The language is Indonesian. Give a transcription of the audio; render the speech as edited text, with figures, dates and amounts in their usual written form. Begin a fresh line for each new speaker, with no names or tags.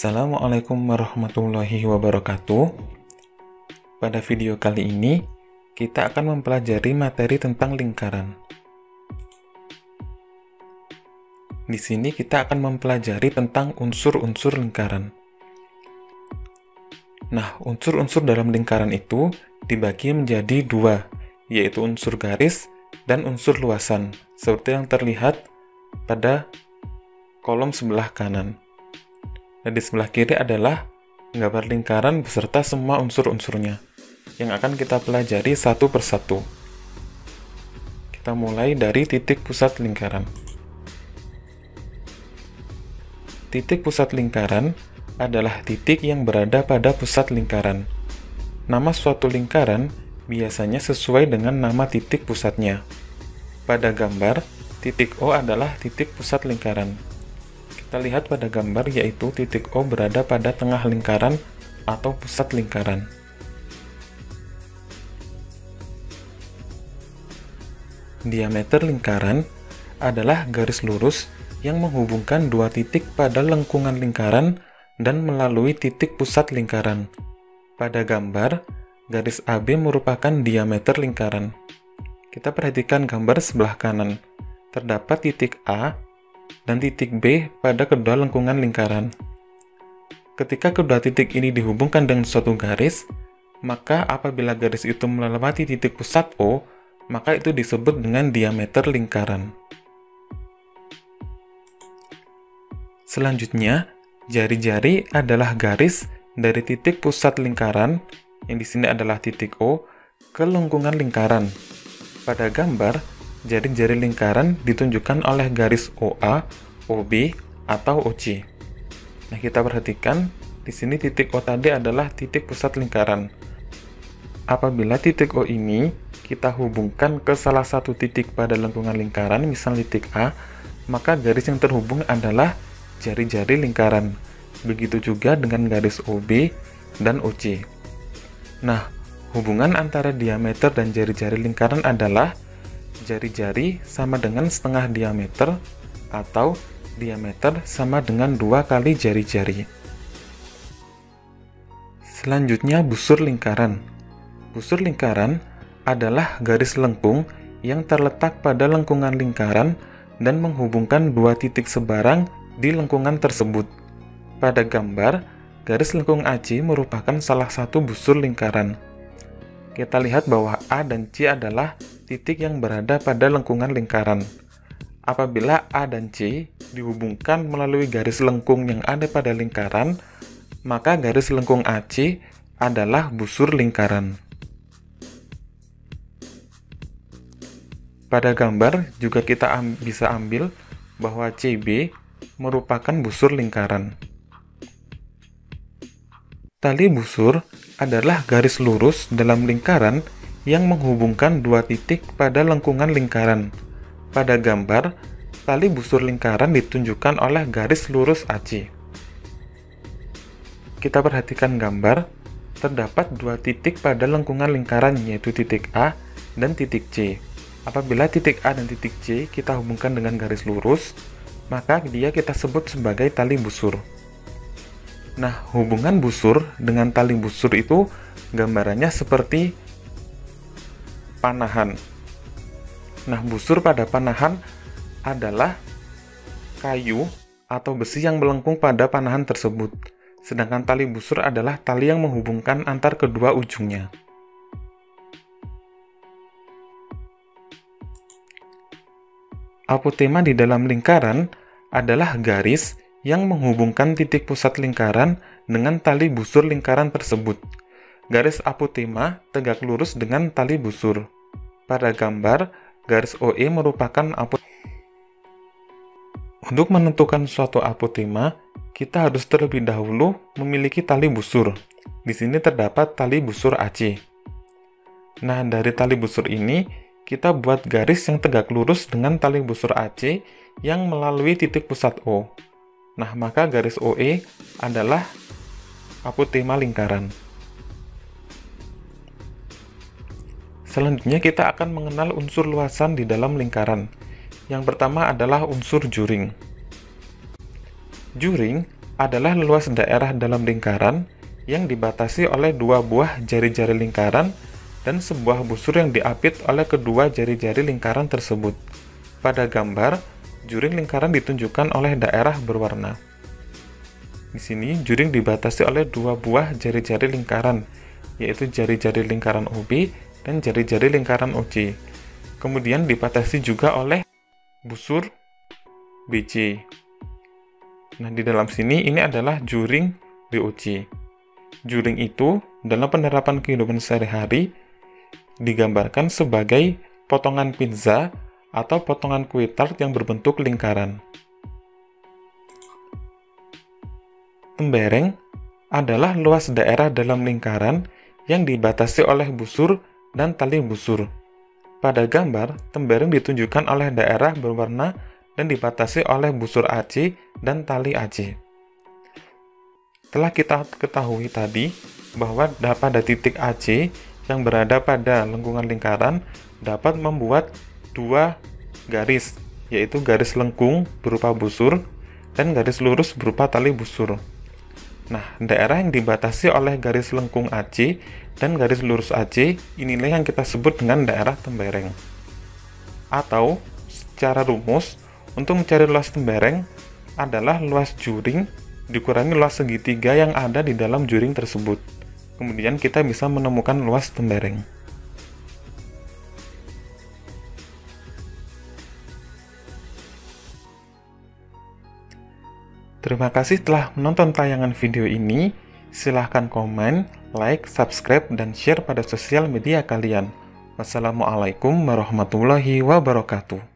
Assalamualaikum warahmatullahi wabarakatuh. Pada video kali ini, kita akan mempelajari materi tentang lingkaran. Di sini kita akan mempelajari tentang unsur-unsur lingkaran. Nah, unsur-unsur dalam lingkaran itu dibagi menjadi dua, yaitu unsur garis dan unsur luasan, seperti yang terlihat pada kolom sebelah kanan. Dan di sebelah kiri adalah gambar lingkaran beserta semua unsur-unsurnya yang akan kita pelajari satu persatu. Kita mulai dari titik pusat lingkaran. Titik pusat lingkaran adalah titik yang berada pada pusat lingkaran. Nama suatu lingkaran biasanya sesuai dengan nama titik pusatnya. Pada gambar, titik O adalah titik pusat lingkaran. Kita lihat pada gambar yaitu titik O berada pada tengah lingkaran atau pusat lingkaran. Diameter lingkaran adalah garis lurus yang menghubungkan dua titik pada lengkungan lingkaran dan melalui titik pusat lingkaran. Pada gambar, garis AB merupakan diameter lingkaran. Kita perhatikan gambar sebelah kanan. Terdapat titik A dan titik B pada kedua lengkungan lingkaran. Ketika kedua titik ini dihubungkan dengan suatu garis, maka apabila garis itu melewati titik pusat O, maka itu disebut dengan diameter lingkaran. Selanjutnya, jari-jari adalah garis dari titik pusat lingkaran, yang di sini adalah titik O, ke lengkungan lingkaran. Pada gambar, jari-jari lingkaran ditunjukkan oleh garis OA, OB, atau OC. Nah, kita perhatikan di sini titik O tadi adalah titik pusat lingkaran. Apabila titik O ini kita hubungkan ke salah satu titik pada lengkungan lingkaran, misal titik A, maka garis yang terhubung adalah jari-jari lingkaran. Begitu juga dengan garis OB dan OC. Nah, hubungan antara diameter dan jari-jari lingkaran adalah jari-jari sama dengan setengah diameter atau diameter sama dengan 2 kali jari-jari. Selanjutnya, busur lingkaran. Busur lingkaran adalah garis lengkung yang terletak pada lengkungan lingkaran dan menghubungkan dua titik sebarang di lengkungan tersebut. Pada gambar, garis lengkung AC merupakan salah satu busur lingkaran. Kita lihat bahwa A dan C adalah titik yang berada pada lengkungan lingkaran. Apabila A dan C dihubungkan melalui garis lengkung yang ada pada lingkaran, maka garis lengkung AC adalah busur lingkaran. Pada gambar juga kita bisa ambil bahwa CB merupakan busur lingkaran. Tali busur adalah garis lurus dalam lingkaran yang menghubungkan dua titik pada lengkungan lingkaran. Pada gambar, tali busur lingkaran ditunjukkan oleh garis lurus AC. Kita perhatikan gambar, terdapat dua titik pada lengkungan lingkaran yaitu titik A dan titik C. Apabila titik A dan titik C kita hubungkan dengan garis lurus, maka dia kita sebut sebagai tali busur. Nah, hubungan busur dengan tali busur itu gambarannya seperti panahan. Nah, busur pada panahan adalah kayu atau besi yang melengkung pada panahan tersebut. Sedangkan tali busur adalah tali yang menghubungkan antar kedua ujungnya. Apotema di dalam lingkaran adalah garis yang menghubungkan titik pusat lingkaran dengan tali busur lingkaran tersebut. Garis apotema tegak lurus dengan tali busur. Pada gambar, garis OE merupakan apotema. Untuk menentukan suatu apotema, kita harus terlebih dahulu memiliki tali busur. Di sini terdapat tali busur AC. Nah, dari tali busur ini, kita buat garis yang tegak lurus dengan tali busur AC yang melalui titik pusat O. Nah, maka garis OE adalah apotema lingkaran. Selanjutnya kita akan mengenal unsur luasan di dalam lingkaran. Yang pertama adalah unsur juring. Juring adalah luas daerah dalam lingkaran yang dibatasi oleh dua buah jari-jari lingkaran dan sebuah busur yang diapit oleh kedua jari-jari lingkaran tersebut. Pada gambar, juring lingkaran ditunjukkan oleh daerah berwarna. Di sini, juring dibatasi oleh dua buah jari-jari lingkaran, yaitu jari-jari lingkaran OB dan jari-jari lingkaran OC. Kemudian dibatasi juga oleh busur BC. Nah, di dalam sini ini adalah juring DOC. Juring itu dalam penerapan kehidupan sehari-hari digambarkan sebagai potongan pizza atau potongan kue tart yang berbentuk lingkaran. Tembereng adalah luas daerah dalam lingkaran yang dibatasi oleh busur dan tali busur. Pada gambar, tembereng ditunjukkan oleh daerah berwarna dan dibatasi oleh busur AC dan tali AC. Telah kita ketahui tadi bahwa pada titik AC yang berada pada lengkungan lingkaran dapat membuat dua garis, yaitu garis lengkung berupa busur dan garis lurus berupa tali busur. Nah, daerah yang dibatasi oleh garis lengkung AC dan garis lurus AC inilah yang kita sebut dengan daerah tembereng. Atau secara rumus, untuk mencari luas tembereng adalah luas juring dikurangi luas segitiga yang ada di dalam juring tersebut. Kemudian kita bisa menemukan luas tembereng. Terima kasih telah menonton tayangan video ini. Silahkan komen, like, subscribe, dan share pada sosial media kalian. Wassalamualaikum warahmatullahi wabarakatuh.